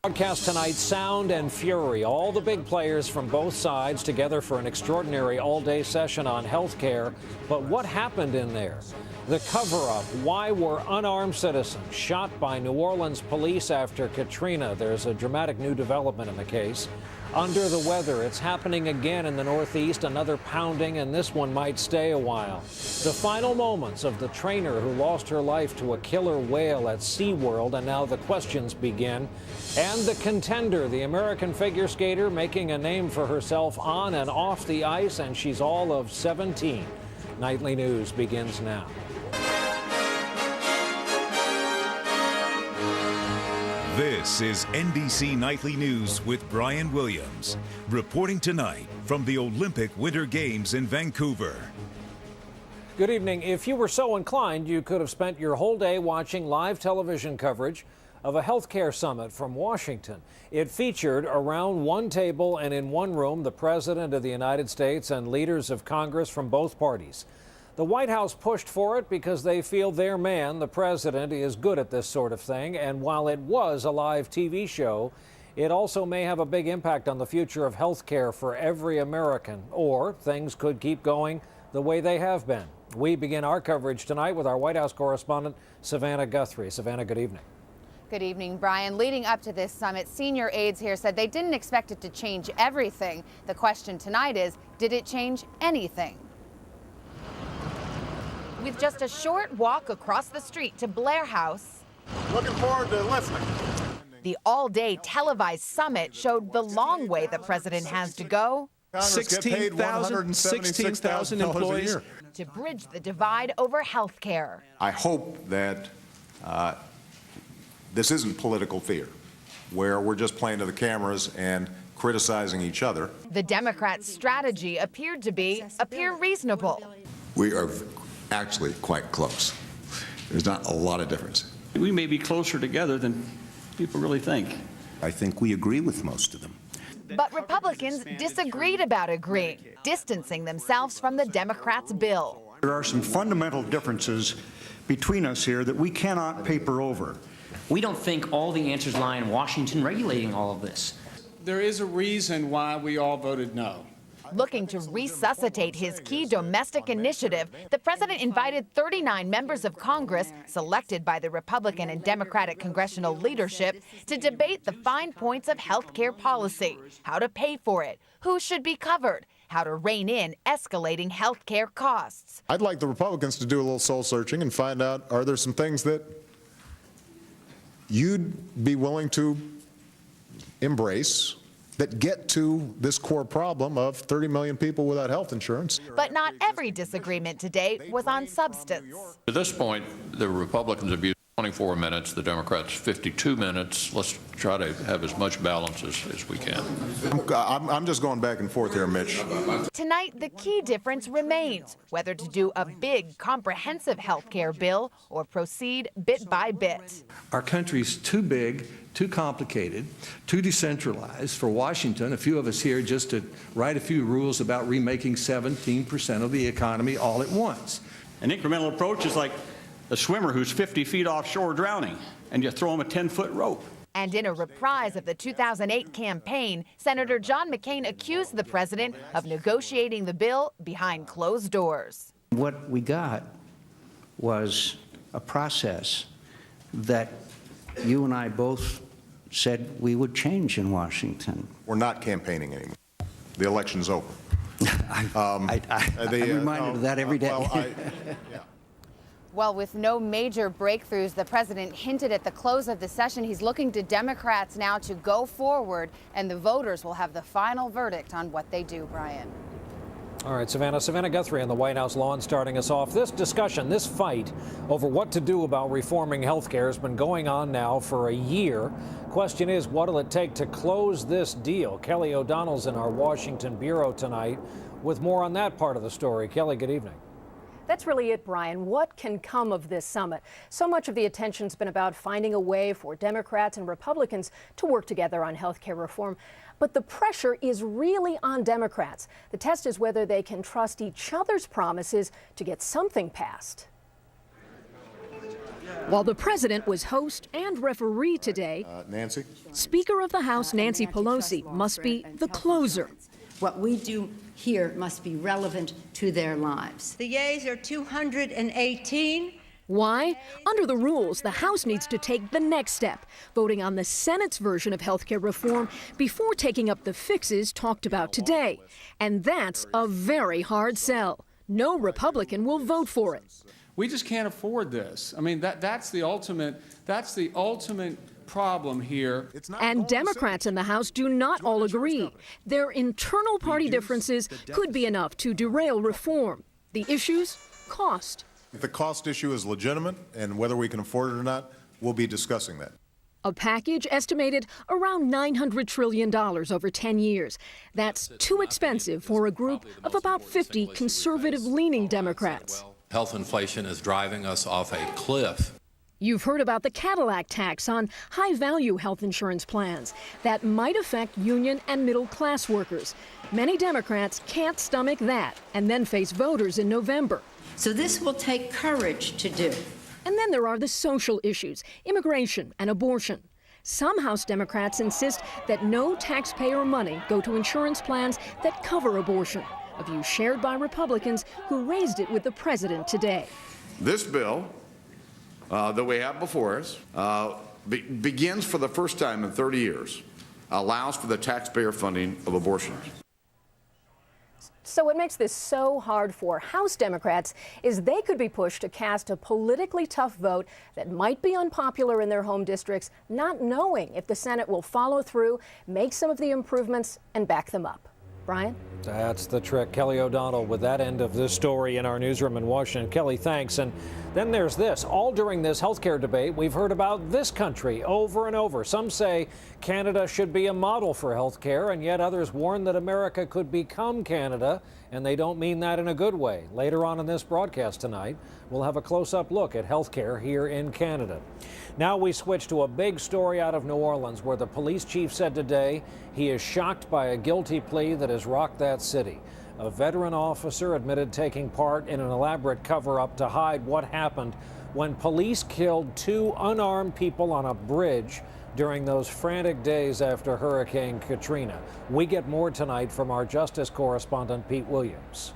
Broadcast tonight, sound and fury. All the big players from both sides together for an extraordinary all-day session on health care. But what happened in there? The cover-up. Why were unarmed citizens shot by New Orleans police after Katrina? There's a dramatic new development in the case. Under the weather, it's happening again in the Northeast, another pounding, and this one might stay a while. The final moments of the trainer who lost her life to a killer whale at SeaWorld, and now the questions begin. And the contender, the American figure skater, making a name for herself on and off the ice, and she's all of 17. Nightly News begins now. This is NBC Nightly News with Brian Williams, reporting tonight from the Olympic Winter Games in Vancouver. Good evening. If you were so inclined, you could have spent your whole day watching live television coverage of a healthcare summit from Washington. It featured around one table and in one room the President of the United States and leaders of Congress from both parties. The White House pushed for it because they feel their man, the president, is good at this sort of thing. And while it was a live TV show, it also may have a big impact on the future of health care for every American. Or things could keep going the way they have been. We begin our coverage tonight with our White House correspondent, Savannah Guthrie. Savannah, good evening. Good evening, Brian. Leading up to this summit, senior aides here said they didn't expect it to change everything. The question tonight is, did it change anything? With just a short walk across the street to Blair House, looking forward to listening. The all-day televised summit showed the long way the president has to go 16,000 employees to bridge the divide over health care. I hope that this isn't political theater, where we're just playing to the cameras and criticizing each other. The Democrats' strategy appeared reasonable. We are actually quite close. There's not a lot of difference. We may be closer together than people really think. I think we agree with most of them. But Republicans disagreed about agreeing, distancing themselves from the Democrats' bill. There are some fundamental differences between us here that we cannot paper over. We don't think all the answers lie in Washington regulating all of this. There is a reason why we all voted no. Looking to resuscitate his key domestic initiative, the president invited 39 members of Congress, selected by the Republican and Democratic congressional leadership, to debate the fine points of health care policy, how to pay for it, who should be covered, how to rein in escalating health care costs. I'd like the Republicans to do a little soul searching and find out, are there some things that you'd be willing to embrace that get to this core problem of 30 million people without health insurance. But not every disagreement today was on substance. At this point, the Republicans have used 24 minutes, the Democrats 52 minutes. Let's try to have as much balance as we can. I'm just going back and forth here, Mitch. Tonight, the key difference remains, whether to do a big, comprehensive health care bill or proceed bit by bit. Our country's too big, too complicated, too decentralized for Washington, a few of us here, just to write a few rules about remaking 17% of the economy all at once. An incremental approach is like a swimmer who's 50 feet offshore drowning, and you throw him a 10-foot rope. And in a reprise of the 2008 campaign, Senator John McCain accused the president of negotiating the bill behind closed doors. What we got was a process that you and I both said we would change in Washington. We're not campaigning anymore. The election's over. I'm reminded of that every day. Well, with no major breakthroughs, the president hinted at the close of the session he's looking to Democrats now to go forward, and the voters will have the final verdict on what they do, Brian. All right, Savannah Guthrie on the White House lawn starting us off. This discussion, this fight over what to do about reforming health care has been going on now for a year. Question is, what will it take to close this deal? Kelly O'Donnell's in our Washington bureau tonight with more on that part of the story. Kelly, good evening. That's really it, Brian. What can come of this summit? So much of the attention's been about finding a way for Democrats and Republicans to work together on health care reform. But the pressure is really on Democrats. The test is whether they can trust each other's promises to get something passed. While the president was host and referee today, Nancy? Speaker of the House Nancy Pelosi must be the closer. What we do here must be relevant to their lives. The yeas are 218. Why? Under the rules, the House needs to take the next step, voting on the Senate's version of health care reform before taking up the fixes talked about today. And that's a very hard sell. No Republican will vote for it. We just can't afford this. I mean, that's the ultimate problem here. And Democrats in the House do not all agree. Their internal party differences could be enough to derail reform. The issues? Cost. If the cost issue is legitimate and whether we can afford it or not, we'll be discussing that. A package estimated around $900 trillion over 10 years. That's too expensive for a group of about 50 conservative-leaning Democrats. Health inflation is driving us off a cliff. You've heard about the Cadillac tax on high-value health insurance plans. That might affect union and middle-class workers. Many Democrats can't stomach that and then face voters in November. So this will take courage to do. And then there are the social issues, immigration and abortion. Some House Democrats insist that no taxpayer money go to insurance plans that cover abortion, a view shared by Republicans who raised it with the president today. This bill that we have before us begins for the first time in 30 years, allows for the taxpayer funding of abortions. So what makes this so hard for House Democrats is they could be pushed to cast a politically tough vote that might be unpopular in their home districts, not knowing if the Senate will follow through, make some of the improvements, and back them up. Brian? That's the trick. Kelly O'Donnell with that end of this story in our newsroom in Washington. Kelly, thanks. And then there's this. All during this health care debate, we've heard about this country over and over. Some say Canada should be a model for health care, and yet others warn that America could become Canada, and they don't mean that in a good way. Later on in this broadcast tonight, we'll have a close-up look at health care here in Canada. Now we switch to a big story out of New Orleans, where the police chief said today he is shocked by a guilty plea that has rocked that city. A veteran officer admitted taking part in an elaborate cover-up to hide what happened when police killed 2 unarmed people on a bridge during those frantic days after Hurricane Katrina. We get more tonight from our justice correspondent, Pete Williams.